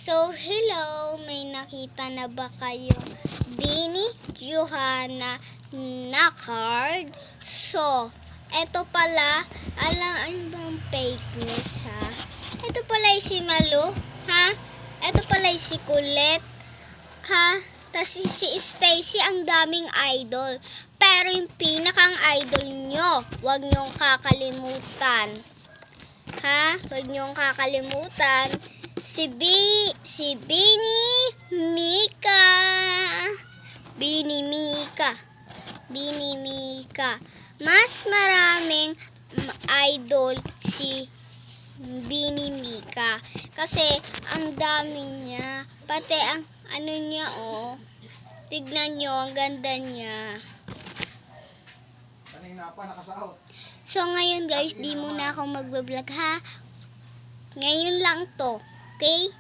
So, hello! May nakita na ba kayo Bini Johanna na card? So, eto pala, ano bang fake news ha? Eto pala si Malu, ha? Eto pala si Colette, ha? Tas si Stacy, ang daming idol. Pero yung pinakang idol nyo, wag nyong kakalimutan. Ha? Wag nyong kakalimutan. Si Bini Mika. Bini Mika. Mas maraming idol si Bini Mika. Kasi ang dami niya. Pati ang ano niya, oh. Tignan nyo, ang ganda niya. So ngayon guys, di muna ako magbablog ha. Ngayon lang to. Okay?